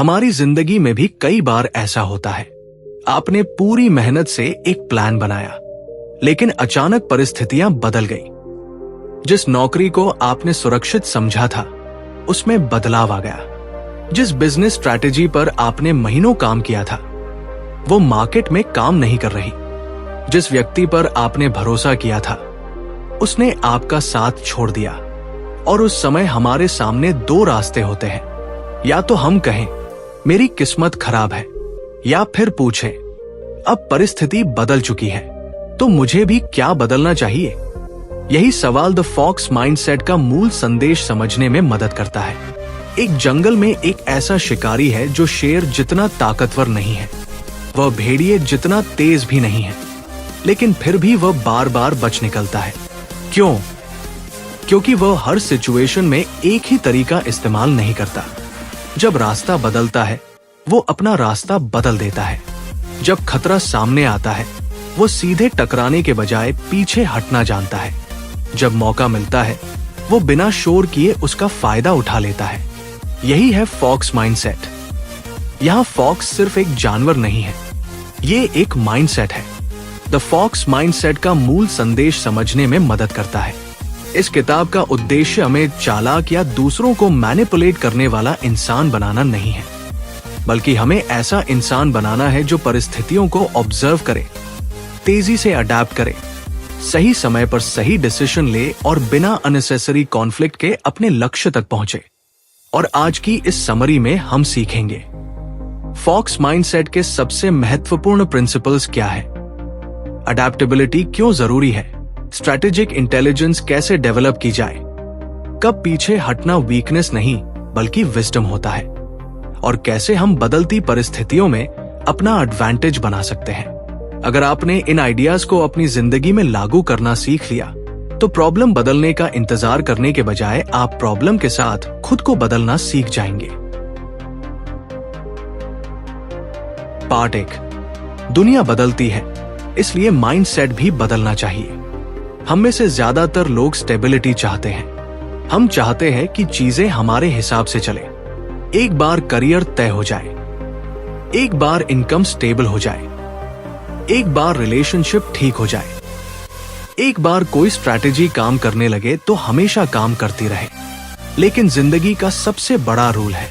हमारी जिंदगी में भी कई बार ऐसा होता है। आपने पूरी मेहनत से एक प्लान बनाया, लेकिन अचानक परिस्थितियां बदल गई। जिस नौकरी को आपने सुरक्षित समझा था, उसमें बदलाव आ गया। जिस बिजनेस स्ट्रैटेजी पर आपने महीनों काम किया था, वो मार्केट में काम नहीं कर रही। जिस व्यक्ति पर आपने भरोसा किया था, उसने आपका साथ छोड़ दिया। और उस समय हमारे सामने दो रास्ते होते हैं। या तो हम कहें मेरी किस्मत खराब है, या फिर पूछें अब परिस्थिति बदल चुकी है तो मुझे भी क्या बदलना चाहिए। यही सवाल द फॉक्स माइंडसेट का मूल संदेश समझने में मदद करता है। एक जंगल में एक ऐसा शिकारी है जो शेर जितना ताकतवर नहीं है, वह भेड़िए जितना तेज भी नहीं है, लेकिन फिर भी वह बार बार बच निकलता है। क्यों? क्योंकि वह हर सिचुएशन में एक ही तरीका इस्तेमाल नहीं करता। जब रास्ता बदलता है, वो अपना रास्ता बदल देता है। जब खतरा सामने आता है, वो सीधे टकराने के बजाय पीछे हटना जानता है। जब मौका मिलता है, वो बिना शोर किए उसका फायदा उठा लेता है। यही है फॉक्स माइंडसेट। यहाँ फॉक्स सिर्फ एक जानवर नहीं है, ये एक माइंडसेट है। द फॉक्स माइंडसेट का मूल संदेश समझने में मदद करता है। इस किताब का उद्देश्य हमें चालाक या दूसरों को मैनिपुलेट करने वाला इंसान बनाना नहीं है, बल्कि हमें ऐसा इंसान बनाना है जो परिस्थितियों को ऑब्जर्व करे, तेजी से अडैप्ट करे, सही समय पर सही डिसीजन ले और बिना अननेसेसरी कॉन्फ्लिक्ट के अपने लक्ष्य तक पहुंचे। और आज की इस समरी में हम सीखेंगे फॉक्स माइंडसेट के सबसे महत्वपूर्ण प्रिंसिपल्स क्या है, अडैप्टेबिलिटी क्यों जरूरी है, स्ट्रैटेजिक इंटेलिजेंस कैसे डेवलप की जाए, कब पीछे हटना वीकनेस नहीं बल्कि विजडम होता है, और कैसे हम बदलती परिस्थितियों में अपना एडवांटेज बना सकते हैं। अगर आपने इन आइडियाज को अपनी जिंदगी में लागू करना सीख लिया, तो प्रॉब्लम बदलने का इंतजार करने के बजाय आप प्रॉब्लम के साथ खुद को बदलना सीख जाएंगे। पार्ट 1, दुनिया बदलती है, इसलिए माइंडसेट भी बदलना चाहिए। हम में से ज्यादातर लोग स्टेबिलिटी चाहते हैं। हम चाहते हैं कि चीजें हमारे हिसाब से चले। एक बार करियर तय हो जाए, एक बार इनकम स्टेबल हो जाए, एक बार रिलेशनशिप ठीक हो जाए, एक बार कोई स्ट्रैटेजी काम करने लगे तो हमेशा काम करती रहे। लेकिन जिंदगी का सबसे बड़ा रूल है,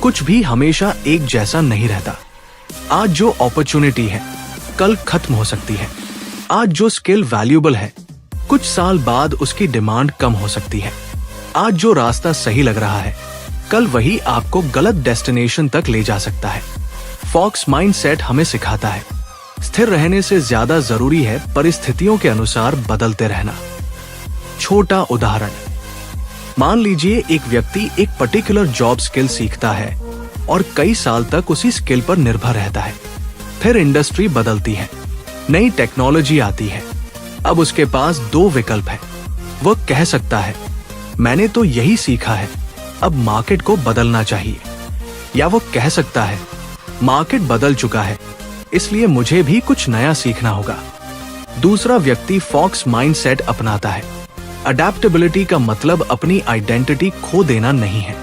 कुछ भी हमेशा एक जैसा नहीं रहता। आज जो अपॉर्चुनिटी है, कल खत्म हो सकती है। आज जो स्किल वैल्यूएबल है, कुछ साल बाद उसकी डिमांड कम हो सकती है। आज जो रास्ता सही लग रहा है, कल वही आपको गलत डेस्टिनेशन तक ले जा सकता है। फॉक्स माइंडसेट हमें सिखाता है, स्थिर रहने से ज्यादा जरूरी है परिस्थितियों के अनुसार बदलते रहना। छोटा उदाहरण, मान लीजिए एक व्यक्ति एक पर्टिकुलर जॉब स्किल सीखता है और कई साल तक उसी स्किल पर निर्भर रहता है। फिर इंडस्ट्री बदलती है, नई टेक्नोलॉजी आती है। अब उसके पास दो विकल्प है। वह कह सकता है मैंने तो यही सीखा है, अब मार्केट को बदलना चाहिए, या वो कह सकता है मार्केट बदल चुका है, इसलिए मुझे भी कुछ नया सीखना होगा। दूसरा व्यक्ति फॉक्स माइंडसेट अपनाता है। अडैप्टेबिलिटी का मतलब अपनी आइडेंटिटी खो देना नहीं है।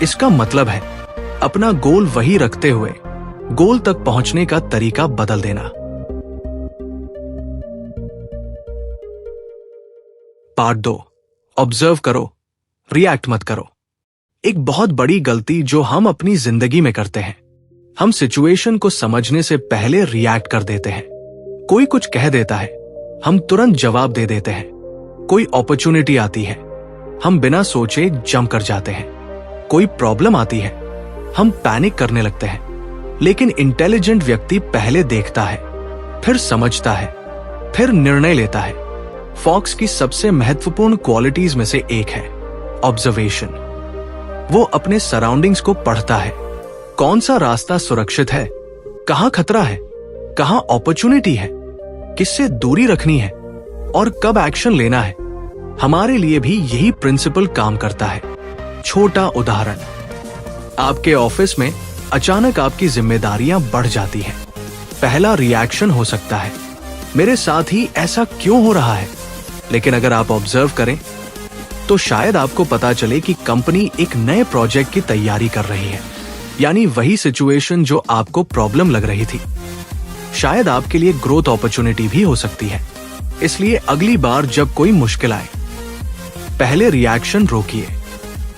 इसका मतलब है अपना गोल वही रखते हुए गोल तक पहुंचने का तरीका बदल देना। पार्ट 2, ऑब्जर्व करो, रिएक्ट मत करो। एक बहुत बड़ी गलती जो हम अपनी जिंदगी में करते हैं, हम सिचुएशन को समझने से पहले रिएक्ट कर देते हैं। कोई कुछ कह देता है, हम तुरंत जवाब दे देते हैं। कोई अपॉर्चुनिटी आती है, हम बिना सोचे जंप कर जाते हैं। कोई प्रॉब्लम आती है, हम पैनिक करने लगते हैं। लेकिन इंटेलिजेंट व्यक्ति पहले देखता है, फिर समझता है, फिर निर्णय लेता है। फॉक्स की सबसे महत्वपूर्ण क्वालिटीज में से एक है ऑब्जर्वेशन। वो अपने सराउंडिंग्स को पढ़ता है, कौन सा रास्ता सुरक्षित है, कहां खतरा है, कहां अपॉर्चुनिटी है, किससे दूरी रखनी है और कब एक्शन लेना है। हमारे लिए भी यही प्रिंसिपल काम करता है। छोटा उदाहरण, आपके ऑफिस में अचानक आपकी जिम्मेदारियां बढ़ जाती हैं। पहला रिएक्शन हो सकता है मेरे साथ ही ऐसा क्यों हो रहा है, लेकिन अगर आप ऑब्जर्व करें तो शायद आपको पता चले कि कंपनी एक नए प्रोजेक्ट की तैयारी कर रही है, यानी वही सिचुएशन जो आपको प्रॉब्लम लग रही थी शायद आपके लिए ग्रोथ अपॉर्चुनिटी भी हो सकती है। इसलिए अगली बार जब कोई मुश्किल आए, पहले रिएक्शन रोकिए,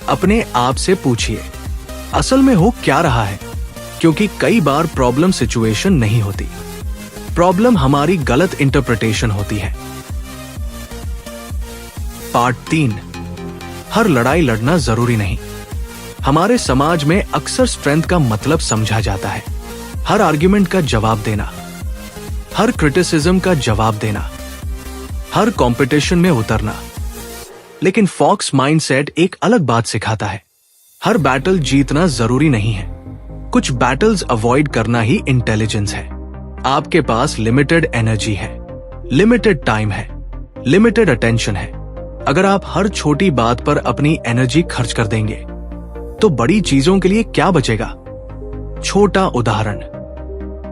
अपने आप से पूछिए असल में हो क्या रहा है, क्योंकि कई बार प्रॉब्लम सिचुएशन नहीं होती, प्रॉब्लम हमारी गलत इंटरप्रिटेशन होती है। पार्ट 3, हर लड़ाई लड़ना जरूरी नहीं। हमारे समाज में अक्सर स्ट्रेंथ का मतलब समझा जाता है हर आर्ग्यूमेंट का जवाब देना, हर क्रिटिसिज्म का जवाब देना, हर कंपटीशन में उतरना। लेकिन फॉक्स माइंडसेट एक अलग बात सिखाता है, हर बैटल जीतना जरूरी नहीं है, कुछ बैटल्स अवॉइड करना ही इंटेलिजेंस है। आपके पास लिमिटेड एनर्जी है, लिमिटेड टाइम है, लिमिटेड अटेंशन है। अगर आप हर छोटी बात पर अपनी एनर्जी खर्च कर देंगे तो बड़ी चीजों के लिए क्या बचेगा। छोटा उदाहरण,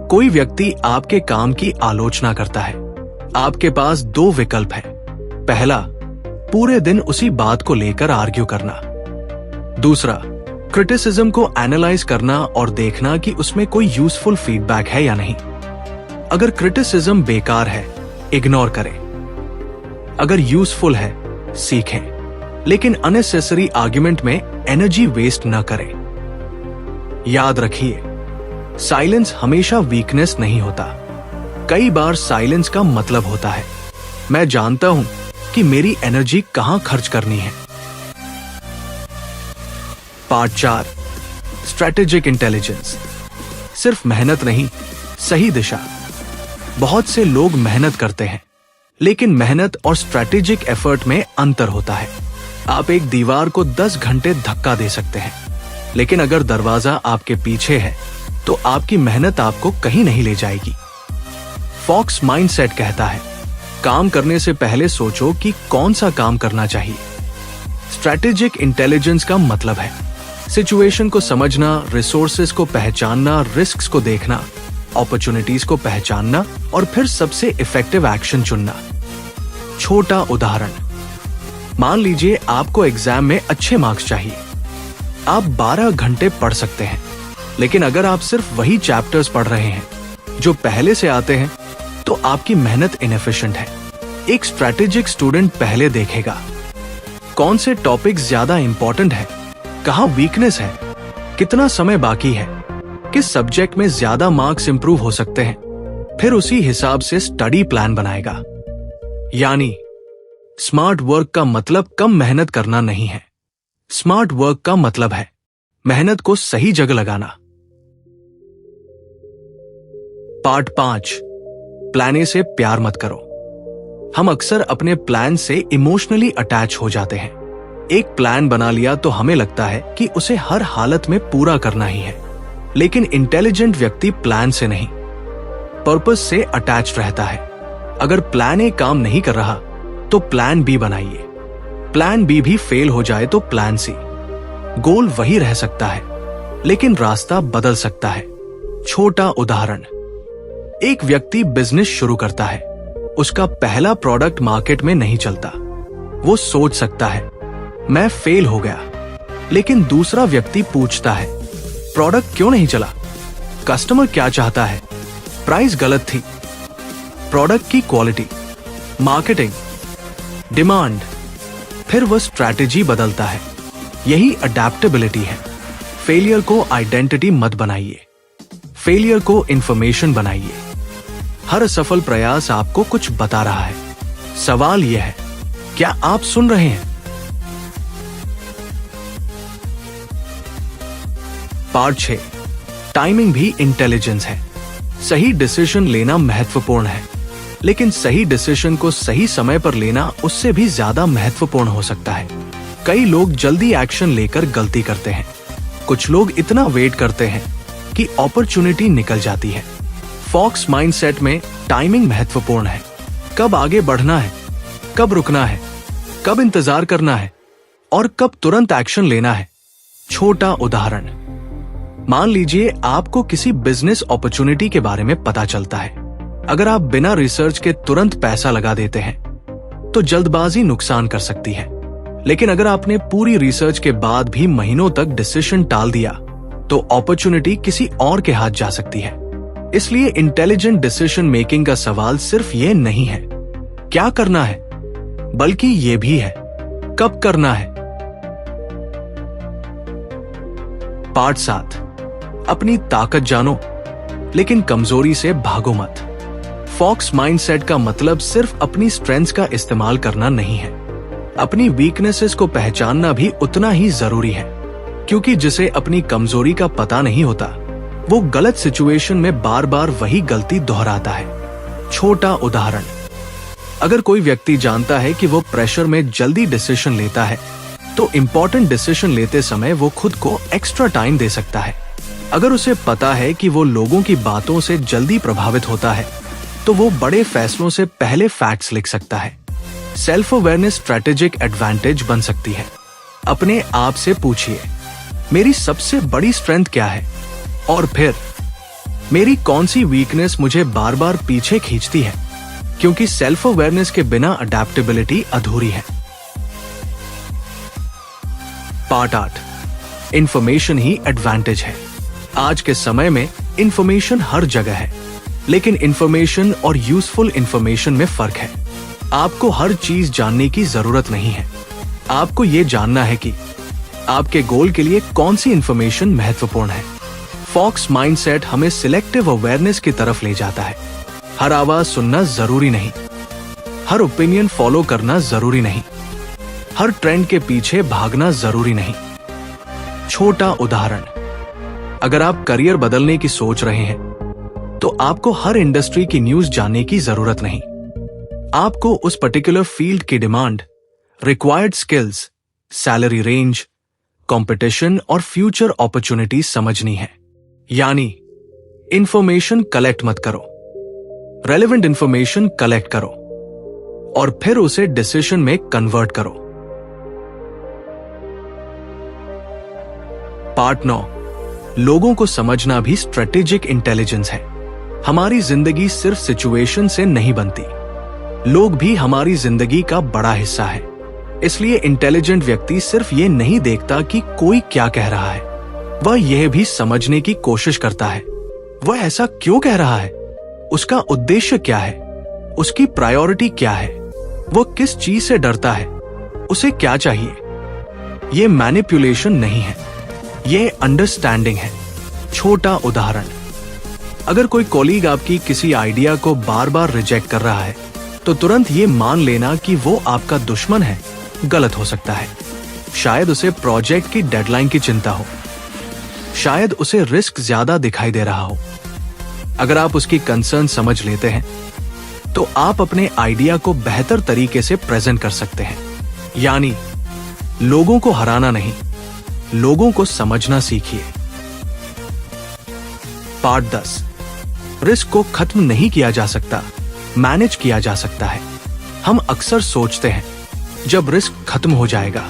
कोई व्यक्ति आपके काम की आलोचना करता है। आपके पास 2 विकल्प है। पहला, पूरे दिन उसी बात को लेकर आर्ग्यू करना। दूसरा, क्रिटिसिज्म को एनालाइज करना और देखना कि उसमें कोई यूजफुल फीडबैक है या नहीं। अगर क्रिटिसिज्म बेकार है, इग्नोर करें। अगर यूजफुल है, सीखें। लेकिन अननेसेसरी आर्ग्यूमेंट में एनर्जी वेस्ट न करें। याद रखिए, साइलेंस हमेशा वीकनेस नहीं होता। कई बार साइलेंस का मतलब होता है मैं जानता हूं कि मेरी एनर्जी कहां खर्च करनी है। Part 4, strategic intelligence. सिर्फ मेहनत नहीं, सही दिशा। बहुत से लोग मेहनत करते हैं, लेकिन मेहनत और स्ट्रेटेजिक एफर्ट में अंतर होता है। आप एक दीवार को 10 घंटे धक्का दे सकते हैं, लेकिन अगर दरवाजा आपके पीछे है तो आपकी मेहनत आपको कहीं नहीं ले जाएगी। फॉक्स माइंडसेट कहता है, काम करने से पहले सोचो कि कौन सा काम करना चाहिए। स्ट्रेटेजिक इंटेलिजेंस का मतलब है सिचुएशन को समझना, रिसोर्सेज को पहचानना, रिस्क्स को देखना, अपॉर्चुनिटीज को पहचानना और फिर सबसे इफेक्टिव एक्शन चुनना। छोटा उदाहरण, मान लीजिए आपको एग्जाम में अच्छे मार्क्स चाहिए। आप 12 घंटे पढ़ सकते हैं, लेकिन अगर आप सिर्फ वही चैप्टर्स पढ़ रहे हैं जो पहले से आते हैं तो आपकी मेहनत इनएफिशिएंट है। एक स्ट्रेटेजिक स्टूडेंट पहले देखेगा कौन से टॉपिक्स ज्यादा इंपॉर्टेंट है, कहां वीकनेस है, कितना समय बाकी है, किस सब्जेक्ट में ज्यादा मार्क्स इंप्रूव हो सकते हैं, फिर उसी हिसाब से स्टडी प्लान बनाएगा। यानी स्मार्ट वर्क का मतलब कम मेहनत करना नहीं है। स्मार्ट वर्क का मतलब है मेहनत को सही जगह लगाना। पार्ट 5, प्लान से प्यार मत करो। हम अक्सर अपने प्लान से इमोशनली अटैच हो जाते हैं। एक प्लान बना लिया तो हमें लगता है कि उसे हर हालत में पूरा करना ही है, लेकिन इंटेलिजेंट व्यक्ति प्लान से नहीं, पर्पस से अटैच रहता है। अगर प्लान ए काम नहीं कर रहा तो प्लान बी बनाइए। प्लान बी भी फेल हो जाए तो प्लान सी। गोल वही रह सकता है, लेकिन रास्ता बदल सकता है। छोटा उदाहरण, एक व्यक्ति बिजनेस शुरू करता है। उसका पहला प्रोडक्ट मार्केट में नहीं चलता। वो सोच सकता है मैं फेल हो गया, लेकिन दूसरा व्यक्ति पूछता है प्रोडक्ट क्यों नहीं चला, कस्टमर क्या चाहता है, प्राइस गलत थी, प्रोडक्ट की क्वालिटी, मार्केटिंग, डिमांड। फिर वह स्ट्रैटेजी बदलता है। यही अडेप्टेबिलिटी है। फेलियर को आइडेंटिटी मत बनाइए, फेलियर को इंफॉर्मेशन बनाइए। हर सफल प्रयास आपको कुछ बता रहा है। सवाल यह है, क्या आप सुन रहे हैं? पार्ट 6, टाइमिंग भी इंटेलिजेंस है। सही डिसीजन लेना महत्वपूर्ण है, लेकिन सही डिसीजन को सही समय पर लेना उससे भी ज्यादा महत्वपूर्ण हो सकता है। कई लोग जल्दी एक्शन लेकर गलती करते हैं। कुछ लोग इतना वेट करते हैं कि अपॉर्चुनिटी निकल जाती है। फॉक्स माइंडसेट में टाइमिंग महत्वपूर्ण है। कब आगे बढ़ना है, कब रुकना है, कब इंतजार करना है और कब तुरंत एक्शन लेना है। छोटा उदाहरण, मान लीजिए आपको किसी बिजनेस अपॉर्चुनिटी के बारे में पता चलता है। अगर आप बिना रिसर्च के तुरंत पैसा लगा देते हैं तो जल्दबाजी नुकसान कर सकती है, लेकिन अगर आपने पूरी रिसर्च के बाद भी महीनों तक डिसीजन टाल दिया तो अपॉर्चुनिटी किसी और के हाथ जा सकती है। इसलिए इंटेलिजेंट डिसीजन मेकिंग का सवाल सिर्फ ये नहीं है क्या करना है, बल्कि ये भी है कब करना है। पार्ट 7, अपनी ताकत जानो लेकिन कमजोरी से भागो मत। फॉक्स माइंडसेट का मतलब सिर्फ अपनी स्ट्रेंथ्स का इस्तेमाल करना नहीं है, अपनी वीकनेसेस को पहचानना भी उतना ही जरूरी है, क्योंकि जिसे अपनी कमजोरी का पता नहीं होता वो गलत सिचुएशन में बार बार वही गलती दोहराता है। छोटा उदाहरण, अगर कोई व्यक्ति जानता है कि वो प्रेशर में जल्दी डिसीजन लेता है तो इंपॉर्टेंट डिसीजन लेते समय वो खुद को एक्स्ट्रा टाइम दे सकता है। अगर उसे पता है कि वो लोगों की बातों से जल्दी प्रभावित होता है तो वो बड़े फैसलों से पहले फैक्ट्स लिख सकता है। सेल्फ अवेयरनेस स्ट्रेटेजिक एडवांटेज बन सकती है। अपने आप से पूछिए, मेरी सबसे बड़ी स्ट्रेंथ क्या है, और फिर मेरी कौन सी वीकनेस मुझे बार बार पीछे खींचती है, क्योंकि सेल्फ अवेयरनेस के बिना अडेप्टेबिलिटी अधूरी है। पार्ट 8, इंफॉर्मेशन ही एडवांटेज है। आज के समय में इंफॉर्मेशन हर जगह है, लेकिन इंफॉर्मेशन और यूजफुल इंफॉर्मेशन में फर्क है। आपको हर चीज जानने की जरूरत नहीं है। आपको यह जानना है कि आपके गोल के लिए कौन सी इंफॉर्मेशन महत्वपूर्ण है। फॉक्स माइंडसेट हमें सिलेक्टिव अवेयरनेस की तरफ ले जाता है। हर आवाज सुनना जरूरी नहीं, हर ओपिनियन फॉलो करना जरूरी नहीं, हर ट्रेंड के पीछे भागना जरूरी नहीं। छोटा उदाहरण, अगर आप करियर बदलने की सोच रहे हैं तो आपको हर इंडस्ट्री की न्यूज जानने की जरूरत नहीं। आपको उस पर्टिकुलर फील्ड की demand, required skills, salary range, competition और फ्यूचर अपॉर्चुनिटीज समझनी है। यानी इंफॉर्मेशन कलेक्ट मत करो, रेलेवेंट इंफॉर्मेशन कलेक्ट करो और फिर उसे डिसीजन में कन्वर्ट करो। पार्ट 9, लोगों को समझना भी स्ट्रेटेजिक इंटेलिजेंस है। हमारी जिंदगी सिर्फ सिचुएशन से नहीं बनती, लोग भी हमारी जिंदगी का बड़ा हिस्सा है। इसलिए इंटेलिजेंट व्यक्ति सिर्फ ये नहीं देखता कि कोई क्या कह रहा है, वह यह भी समझने की कोशिश करता है वह ऐसा क्यों कह रहा है, उसका उद्देश्य क्या है, उसकी प्रायोरिटी क्या है, वो किस चीज से डरता है, उसे क्या चाहिए। ये मैनिपुलेशन नहीं है, ये अंडरस्टैंडिंग है। छोटा उदाहरण, अगर कोई कॉलीग आपकी किसी आइडिया को बार बार रिजेक्ट कर रहा है तो तुरंत ये मान लेना कि वो आपका दुश्मन है गलत हो सकता है। शायद उसे प्रोजेक्ट की डेडलाइन की चिंता हो, शायद उसे रिस्क ज्यादा दिखाई दे रहा हो। अगर आप उसकी कंसर्न समझ लेते हैं तो आप अपने आइडिया को बेहतर तरीके से प्रेजेंट कर सकते हैं। यानी लोगों को हराना नहीं, लोगों को समझना सीखिए। पार्ट 10, रिस्क को खत्म नहीं किया जा सकता, मैनेज किया जा सकता है। हम अक्सर सोचते हैं जब रिस्क खत्म हो जाएगा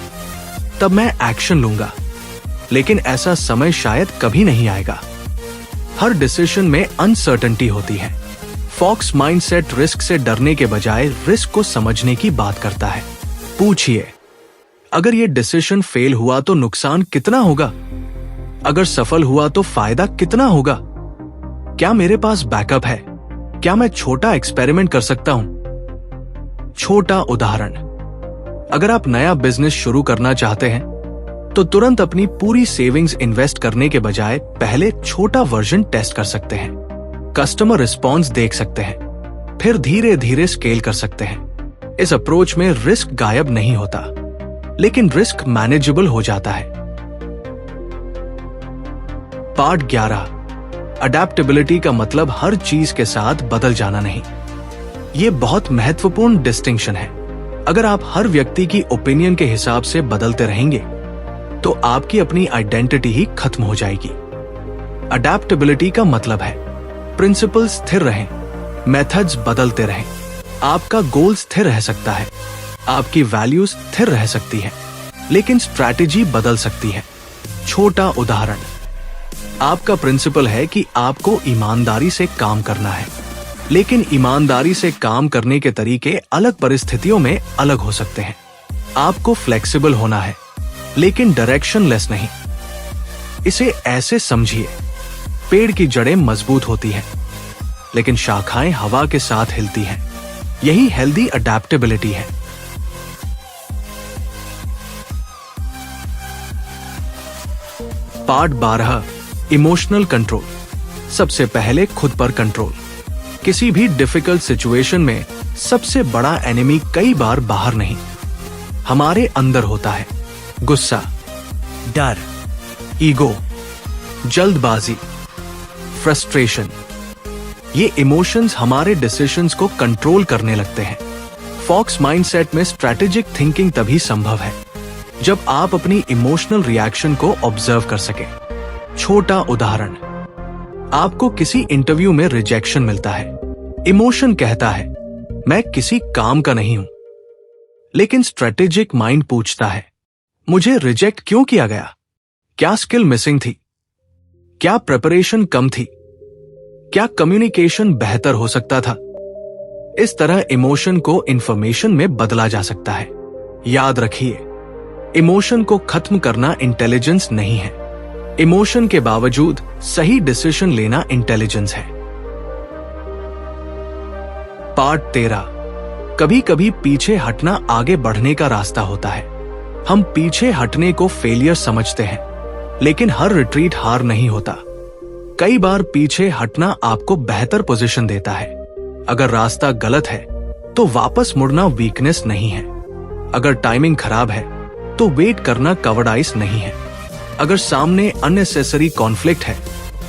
तब मैं एक्शन लूंगा, लेकिन ऐसा समय शायद कभी नहीं आएगा। हर डिसीजन में अनसर्टेनिटी होती है। फॉक्स माइंडसेट रिस्क से डरने के बजाय रिस्क को समझने की बात करता है। पूछिए, अगर ये डिसीजन फेल हुआ तो नुकसान कितना होगा, अगर सफल हुआ तो फायदा कितना होगा, क्या मेरे पास बैकअप है, क्या मैं छोटा एक्सपेरिमेंट कर सकता हूं। छोटा उदाहरण, अगर आप नया बिजनेस शुरू करना चाहते हैं तो तुरंत अपनी पूरी सेविंग्स इन्वेस्ट करने के बजाय पहले छोटा वर्जन टेस्ट कर सकते हैं, कस्टमर रिस्पॉन्स देख सकते हैं, फिर धीरे धीरे स्केल कर सकते हैं। इस अप्रोच में रिस्क गायब नहीं होता, लेकिन रिस्क मैनेजेबल हो जाता है। पार्ट 11, अडेप्टेबिलिटी का मतलब हर चीज के साथ बदल जाना नहीं। यह बहुत महत्वपूर्ण डिस्टिंक्शन है। अगर आप हर व्यक्ति की ओपिनियन के हिसाब से बदलते रहेंगे तो आपकी अपनी आइडेंटिटी ही खत्म हो जाएगी। अडेप्टेबिलिटी का मतलब है प्रिंसिपल स्थिर रहें, मेथड्स बदलते रहें। आपका गोल स्थिर रह सकता है, आपकी वैल्यूज स्थिर रह सकती है, लेकिन स्ट्रैटेजी बदल सकती है। छोटा उदाहरण, आपका प्रिंसिपल है कि आपको ईमानदारी से काम करना है, लेकिन ईमानदारी से काम करने के तरीके अलग परिस्थितियों में अलग हो सकते हैं। आपको फ्लेक्सिबल होना है, लेकिन डायरेक्शनलेस नहीं। इसे ऐसे समझिए, पेड़ की जड़ें मजबूत होती हैं, लेकिन शाखाएं हवा के साथ हिलती हैं। यही हेल्दी अडैप्टेबिलिटी है। Part 12, emotional control. सबसे पहले खुद पर कंट्रोल। किसी भी डिफिकल्ट सिचुएशन में सबसे बड़ा एनिमी कई बार बाहर नहीं, हमारे अंदर होता है। गुस्सा, डर, ईगो, जल्दबाजी, फ्रस्ट्रेशन। ये इमोशंस हमारे डिसीजंस को कंट्रोल करने लगते हैं। फॉक्स माइंडसेट में स्ट्रैटेजिक थिंकिंग तभी संभव है जब आप अपनी इमोशनल रिएक्शन को ऑब्जर्व कर सकें। छोटा उदाहरण, आपको किसी इंटरव्यू में रिजेक्शन मिलता है। इमोशन कहता है मैं किसी काम का नहीं हूं, लेकिन स्ट्रैटेजिक माइंड पूछता है मुझे रिजेक्ट क्यों किया गया? क्या स्किल मिसिंग थी? क्या प्रिपरेशन कम थी? क्या कम्युनिकेशन बेहतर हो सकता था? इस तरह इमोशन को इंफॉर्मेशन में बदला जा सकता है। याद रखिए, इमोशन को खत्म करना इंटेलिजेंस नहीं है। इमोशन के बावजूद सही डिसीजन लेना इंटेलिजेंस है। पार्ट 13, कभी कभी पीछे हटना आगे बढ़ने का रास्ता होता है। हम पीछे हटने को फेलियर समझते हैं, लेकिन हर रिट्रीट हार नहीं होता। कई बार पीछे हटना आपको बेहतर पोजीशन देता है। अगर रास्ता गलत है तो वापस मुड़ना वीकनेस नहीं है। अगर टाइमिंग खराब है तो वेट करना कवर्डाइज नहीं है। अगर सामने अननेसेसरी कॉन्फ्लिक्ट है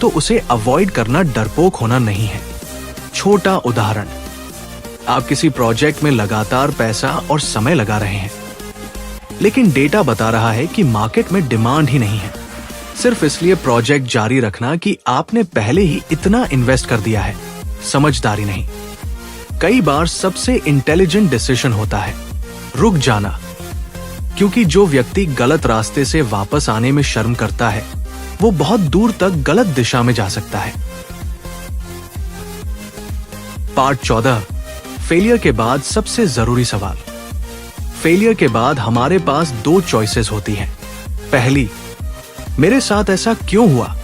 तो उसे अवॉइड करना डरपोक होना नहीं है। छोटा उदाहरण, आप किसी प्रोजेक्ट में लगातार पैसा और समय लगा रहे हैं, लेकिन डेटा बता रहा है कि मार्केट में डिमांड ही नहीं है। सिर्फ इसलिए प्रोजेक्ट जारी रखना कि आपने पहले ही इतना इन्वेस्ट कर दिया है, समझदारी नहीं। कई बार सबसे इंटेलिजेंट डिसीजन होता है रुक जाना, क्योंकि जो व्यक्ति गलत रास्ते से वापस आने में शर्म करता है वो बहुत दूर तक गलत दिशा में जा सकता है। पार्ट 14, फेलियर के बाद सबसे जरूरी सवाल। फेलियर के बाद हमारे पास 2 चॉइसेस होती हैं। पहली, मेरे साथ ऐसा क्यों हुआ?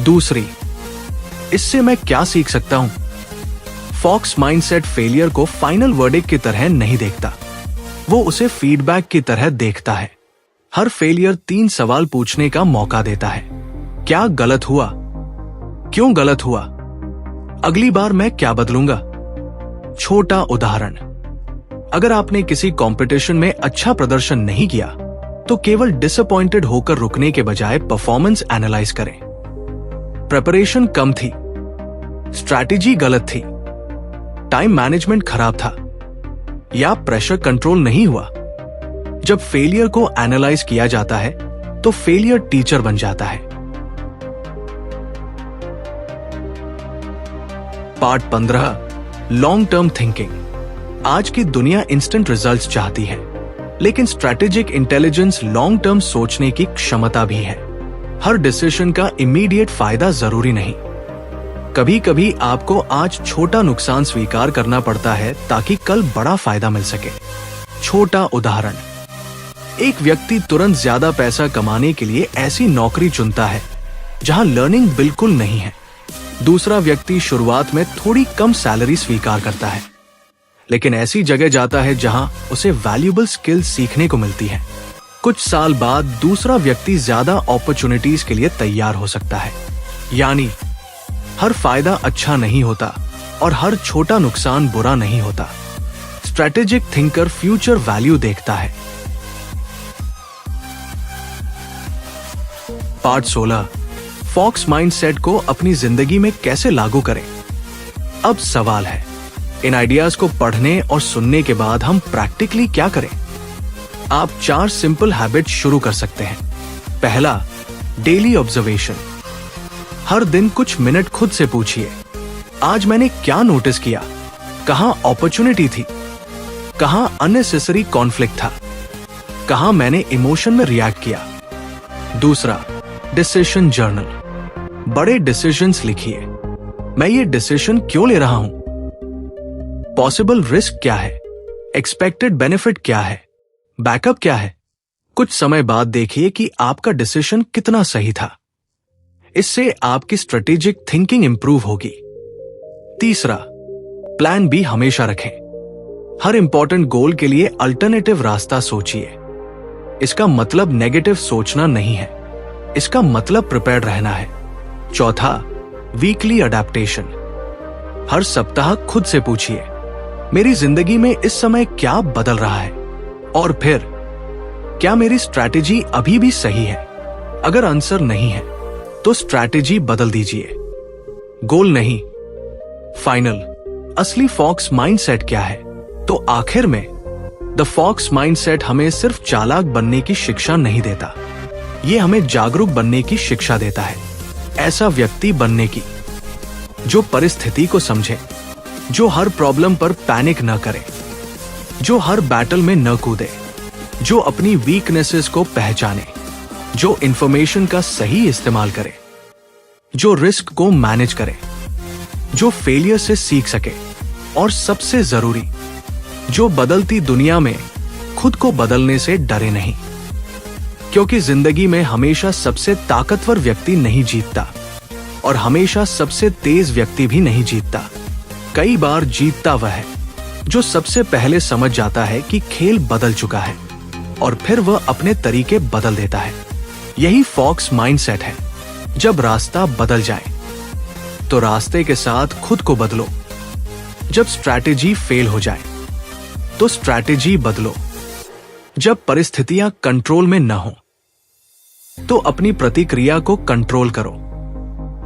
दूसरी, इससे मैं क्या सीख सकता हूं? फॉक्स माइंडसेट फेलियर को फाइनल वर्डिक्ट की तरह नहीं देखता, वो उसे फीडबैक की तरह देखता है। हर फेलियर 3 सवाल पूछने का मौका देता है। क्या गलत हुआ? क्यों गलत हुआ? अगली बार मैं क्या बदलूंगा? छोटा उदाहरण, अगर आपने किसी कंपटीशन में अच्छा प्रदर्शन नहीं किया तो केवल डिसअपॉइंटेड होकर रुकने के बजाय परफॉर्मेंस एनालाइज करें। प्रिपरेशन कम थी, स्ट्रैटेजी गलत थी, टाइम मैनेजमेंट खराब था, या प्रेशर कंट्रोल नहीं हुआ। जब फेलियर को एनालाइज किया जाता है तो फेलियर टीचर बन जाता है। Part 15, long term thinking. आज की दुनिया इंस्टेंट रिजल्ट्स चाहती है, लेकिन स्ट्रैटेजिक इंटेलिजेंस लॉन्ग टर्म सोचने की क्षमता भी है। हर डिसीजन का इमीडिएट फायदा जरूरी नहीं। कभी कभी आपको आज छोटा नुकसान स्वीकार करना पड़ता है ताकि कल बड़ा फायदा मिल सके। छोटा उदाहरण, एक व्यक्ति तुरंत ज्यादा पैसा कमाने के लिए ऐसी नौकरी चुनता है जहां लर्निंग बिल्कुल नहीं है। दूसरा व्यक्ति शुरुआत में थोड़ी कम सैलरी स्वीकार करता है, लेकिन ऐसी जगह जाता है जहां उसे वैल्यूएबल स्किल्स सीखने को मिलती है। कुछ साल बाद दूसरा व्यक्ति ज्यादा अपॉर्चुनिटीज के लिए तैयार हो सकता है। यानी हर फायदा अच्छा नहीं होता और हर छोटा नुकसान बुरा नहीं होता। स्ट्रैटेजिक थिंकर फ्यूचर वैल्यू देखता है। पार्ट 16, फॉक्स माइंडसेट को अपनी जिंदगी में कैसे लागू करें। अब सवाल है, इन आइडियाज को पढ़ने और सुनने के बाद हम प्रैक्टिकली क्या करें? आप 4 सिंपल हैबिट शुरू कर सकते हैं। पहला, डेली ऑब्जर्वेशन। हर दिन कुछ मिनट खुद से पूछिए, आज मैंने क्या नोटिस किया? कहां अपॉर्चुनिटी थी? कहां अननेसेसरी कॉन्फ्लिक्ट था? कहां मैंने इमोशन में रिएक्ट किया? दूसरा, डिसीजन जर्नल। बड़े डिसीजंस लिखिए। मैं ये डिसीजन क्यों ले रहा हूं? पॉसिबल रिस्क क्या है? एक्सपेक्टेड बेनिफिट क्या है? बैकअप क्या है? कुछ समय बाद देखिए कि आपका डिसीजन कितना सही था। इससे आपकी स्ट्रेटेजिक थिंकिंग इंप्रूव होगी। तीसरा, प्लान बी हमेशा रखें। हर इंपॉर्टेंट गोल के लिए अल्टरनेटिव रास्ता सोचिए। इसका मतलब नेगेटिव सोचना नहीं है, इसका मतलब प्रिपेयर्ड रहना है। चौथा, वीकली अडेप्टेशन। हर सप्ताह खुद से पूछिए, मेरी जिंदगी में इस समय क्या बदल रहा है, और फिर क्या मेरी स्ट्रैटेजी अभी भी सही है। अगर आंसर नहीं है तो स्ट्रैटेजी बदल दीजिए। गोल नहीं, फाइनल। असली फॉक्स माइंडसेट क्या है? तो आखिर में द फॉक्स माइंडसेट हमें सिर्फ चालाक बनने की शिक्षा नहीं देता, यह हमें जागरूक बनने की शिक्षा देता है। ऐसा व्यक्ति बनने की जो परिस्थिति को समझे, जो हर प्रॉब्लम पर पैनिक न करे, जो हर बैटल में न कूदे, जो अपनी वीकनेसेस को पहचाने, जो इंफॉर्मेशन का सही इस्तेमाल करे, जो रिस्क को मैनेज करे, जो फेलियर से सीख सके, और सबसे जरूरी, जो बदलती दुनिया में खुद को बदलने से डरे नहीं। क्योंकि जिंदगी में हमेशा सबसे ताकतवर व्यक्ति नहीं जीतता, और हमेशा सबसे तेज व्यक्ति भी नहीं जीतता। कई बार जीतता वह है जो सबसे पहले समझ जाता है कि खेल बदल चुका है, और फिर वह अपने तरीके बदल देता है। यही फॉक्स माइंडसेट है। जब रास्ता बदल जाए तो रास्ते के साथ खुद को बदलो। जब स्ट्रैटेजी फेल हो जाए तो स्ट्रैटेजी बदलो। जब परिस्थितियां कंट्रोल में न हो तो अपनी प्रतिक्रिया को कंट्रोल करो।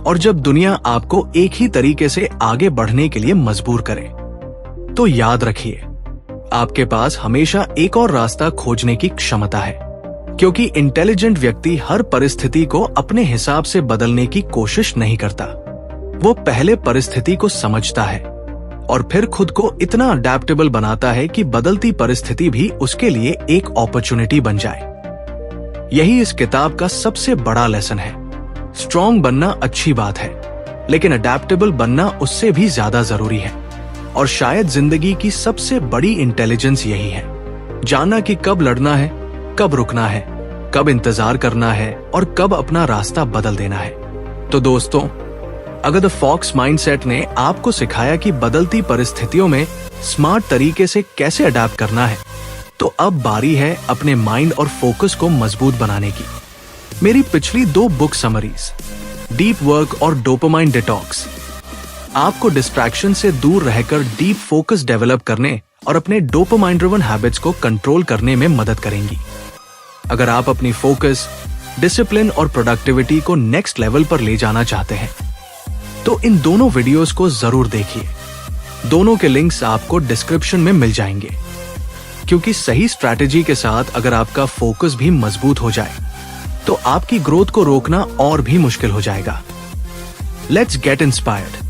और जब दुनिया आपको एक ही तरीके से आगे बढ़ने के लिए मजबूर करे तो याद रखिए, आपके पास हमेशा एक और रास्ता खोजने की क्षमता है। क्योंकि इंटेलिजेंट व्यक्ति हर परिस्थिति को अपने हिसाब से बदलने की कोशिश नहीं करता। वो पहले परिस्थिति को समझता है और फिर खुद को इतना अडेप्टेबल बनाता है कि बदलती परिस्थिति भी उसके लिए एक अपॉर्चुनिटी बन जाए। यही इस किताब का सबसे बड़ा लेसन है। स्ट्रॉन्ग बनना अच्छी बात है, लेकिन अडेप्टेबल बनना उससे भी ज्यादा जरूरी है। और शायद जिंदगी की सबसे बड़ी इंटेलिजेंस यही है, जानना कि कब लड़ना है, कब रुकना है, कब इंतजार करना है, और कब अपना रास्ता बदल देना है। तो दोस्तों, अगर द फॉक्स माइंडसेट ने आपको सिखाया कि बदलती परिस्थितियों में स्मार्ट तरीके से कैसे अडेप्ट करना है, तो अब बारी है अपने माइंड और फोकस को मजबूत बनाने की। मेरी पिछली 2 बुक समरीज, डीप वर्क और डोपामाइन डिटॉक्स, आपको डिस्ट्रैक्शन से दूर रहकर डीप फोकस डेवलप करने और अपने डोपामाइन ड्रिवन हैबिट्स को कंट्रोल करने में मदद करेंगी। अगर आप अपनी फोकस, डिसिप्लिन और प्रोडक्टिविटी को नेक्स्ट लेवल पर ले जाना चाहते हैं तो इन दोनों वीडियोस को जरूर देखिए। दोनों के लिंक्स आपको डिस्क्रिप्शन में मिल जाएंगे। क्योंकि सही स्ट्रैटेजी के साथ अगर आपका फोकस भी मजबूत हो जाए तो आपकी ग्रोथ को रोकना और भी मुश्किल हो जाएगा। Let's get inspired.